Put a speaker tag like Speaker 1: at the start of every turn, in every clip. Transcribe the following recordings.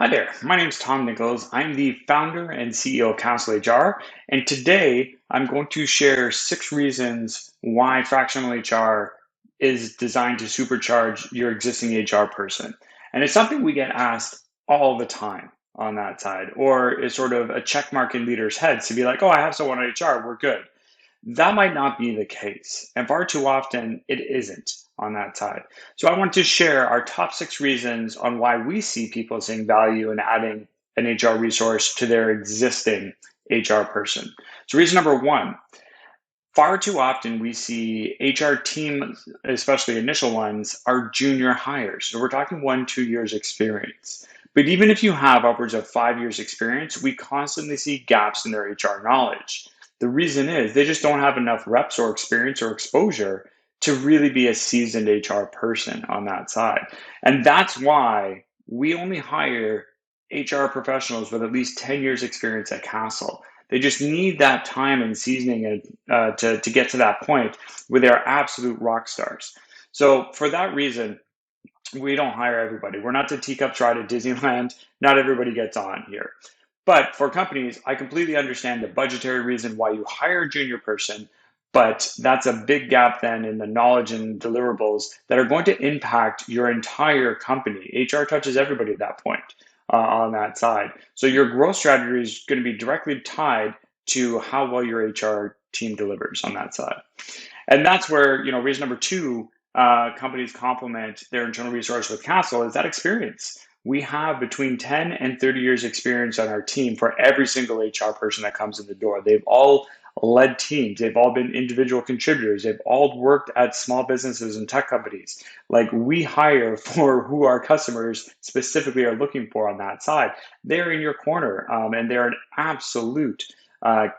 Speaker 1: Hi there, my name is Tom Nichols. I'm the founder and CEO of Castle HR, and today I'm going to share 6 reasons why fractional HR is designed to supercharge your existing HR person. And it's something we get asked all the time on that side, or it's sort of a check mark in leaders' heads to be like, oh, I have someone on HR, we're good. That might not be the case. And far too often, it isn't on that side. So I want to share our top 6 reasons on why we see people seeing value in adding an HR resource to their existing HR person. So, reason number one, far too often we see HR teams, especially initial ones, are junior hires. So, we're talking 1, 2 years experience. But even if you have upwards of 5 years experience, we constantly see gaps in their HR knowledge. The reason is they just don't have enough reps or experience or exposure to really be a seasoned HR person on that side. And that's why we only hire HR professionals with at least 10 years experience at Castle. They just need that time and seasoning and to get to that point where they're absolute rock stars. So for that reason, we don't hire everybody. We're not the teacup ride at Disneyland. Not everybody gets on here. But for companies, I completely understand the budgetary reason why you hire a junior person, but that's a big gap then in the knowledge and deliverables that are going to impact your entire company. HR touches everybody at that point on that side. So your growth strategy is going to be directly tied to how well your HR team delivers on that side. And that's where, reason number two, companies complement their internal resource with Castle is that experience. We have between 10 and 30 years experience on our team for every single HR person that comes in the door. They've all led teams. They've all been individual contributors. They've all worked at small businesses and tech companies. Like we hire for who our customers specifically are looking for on that side. They're in your corner and they're an absolute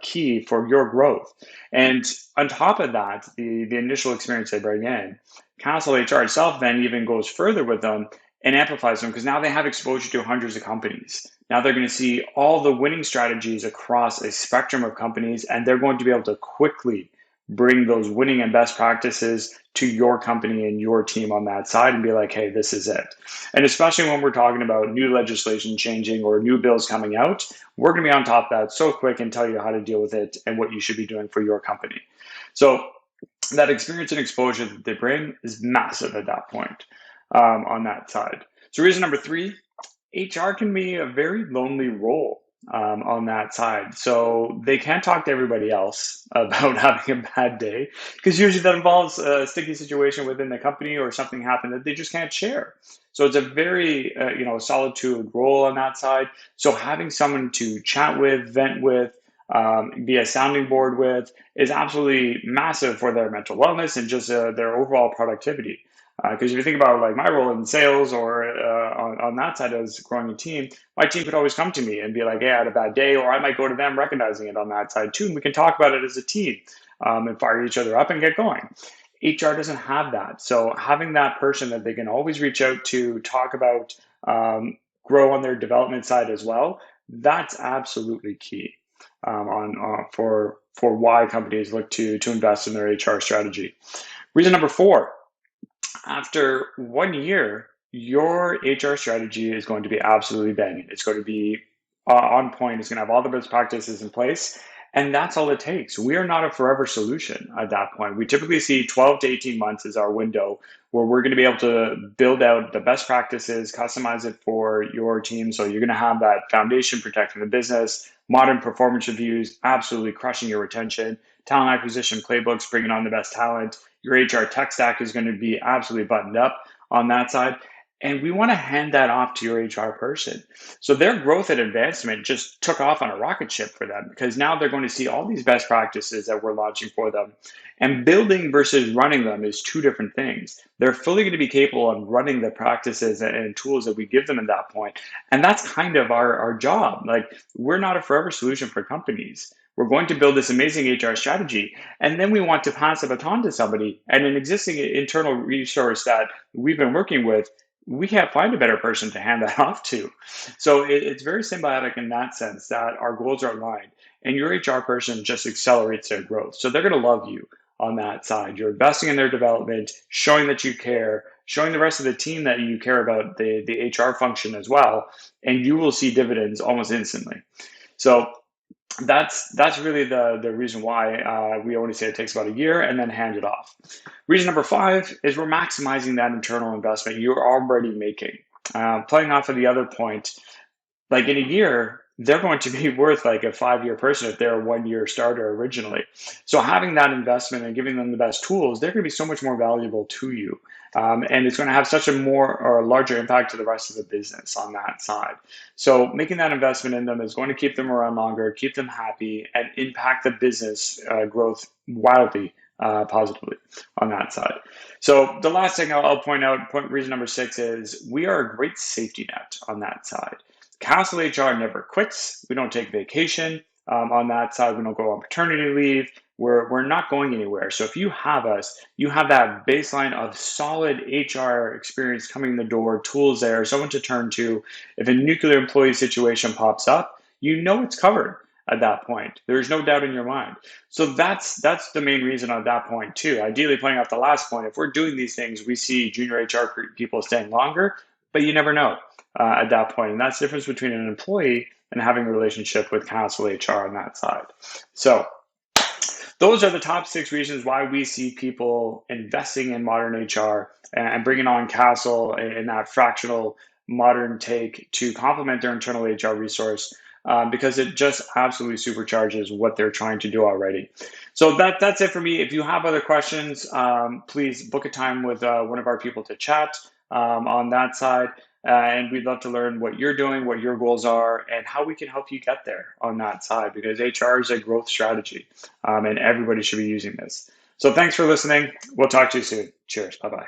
Speaker 1: key for your growth. And on top of that, the initial experience they bring in, Castle HR itself then even goes further with them and amplifies them because now they have exposure to hundreds of companies. Now they're going to see all the winning strategies across a spectrum of companies, and they're going to be able to quickly bring those winning and best practices to your company and your team on that side and be like, hey, this is it. And especially when we're talking about new legislation changing or new bills coming out, we're going to be on top of that so quick and tell you how to deal with it and what you should be doing for your company. So that experience and exposure that they bring is massive at that point on that side. So reason number three, HR can be a very lonely role on that side. So they can't talk to everybody else about having a bad day because usually that involves a sticky situation within the company or something happened that they just can't share. So it's a very solitude role on that side. So having someone to chat with, vent with, be a sounding board with is absolutely massive for their mental wellness and just their overall productivity. Because if you think about like my role in sales or on that side as growing a team, my team could always come to me and be like, "Hey, I had a bad day," or I might go to them recognizing it on that side too, and we can talk about it as a team and fire each other up and get going. HR doesn't have that, so having that person that they can always reach out to, talk about, grow on their development side as well, that's absolutely key on for why companies look to invest in their HR strategy. Reason number four, after 1 year, your HR strategy is going to be absolutely banging. It's going to be on point. It's going to have all the best practices in place. And that's all it takes. We are not a forever solution at that point. We typically see 12 to 18 months as our window where we're going to be able to build out the best practices, customize it for your team. So you're going to have that foundation protecting the business, modern performance reviews, absolutely crushing your retention, talent acquisition playbooks, bringing on the best talent. Your HR tech stack is going to be absolutely buttoned up on that side. And we want to hand that off to your HR person. So their growth and advancement just took off on a rocket ship for them because now they're going to see all these best practices that we're launching for them. And building versus running them is two different things. They're fully going to be capable of running the practices and tools that we give them at that point. And that's kind of our job. Like, we're not a forever solution for companies. We're going to build this amazing HR strategy, and then we want to pass the baton to somebody. And an existing internal resource that we've been working with, we can't find a better person to hand that off to. So it's very symbiotic in that sense that our goals are aligned, and your HR person just accelerates their growth. So they're going to love you on that side. You're investing in their development, showing that you care, showing the rest of the team that you care about the HR function as well, and you will see dividends almost instantly. So that's really the reason why we only say it takes about a year and then hand it off. Reason number 5 is we're maximizing that internal investment you're already making. Playing off of the other point, like in a year, they're going to be worth like a 5-year person if they're a 1-year starter originally. So having that investment and giving them the best tools, they're going to be so much more valuable to you. And it's going to have such a more or a larger impact to the rest of the business on that side. So making that investment in them is going to keep them around longer, keep them happy, and impact the business growth wildly positively on that side. So the last thing I'll point out, reason number 6 is we are a great safety net on that side. Castle HR never quits. We don't take vacation on that side. We don't go on paternity leave. We're not going anywhere. So if you have us, you have that baseline of solid HR experience coming in the door, tools there, someone to turn to. If a nuclear employee situation pops up, you know it's covered at that point. There's no doubt in your mind. So that's the main reason at that point too. Ideally, playing off the last point, if we're doing these things, we see junior HR people staying longer, but you never know at that point. And that's the difference between an employee and having a relationship with Castle HR on that side. So those are the top 6 reasons why we see people investing in modern HR and bringing on Castle in that fractional modern take to complement their internal HR resource. Because it just absolutely supercharges what they're trying to do already. So that's it for me. If you have other questions, please book a time with one of our people to chat on that side. And we'd love to learn what you're doing, what your goals are, and how we can help you get there on that side, because HR is a growth strategy and everybody should be using this. So thanks for listening. We'll talk to you soon. Cheers. Bye-bye.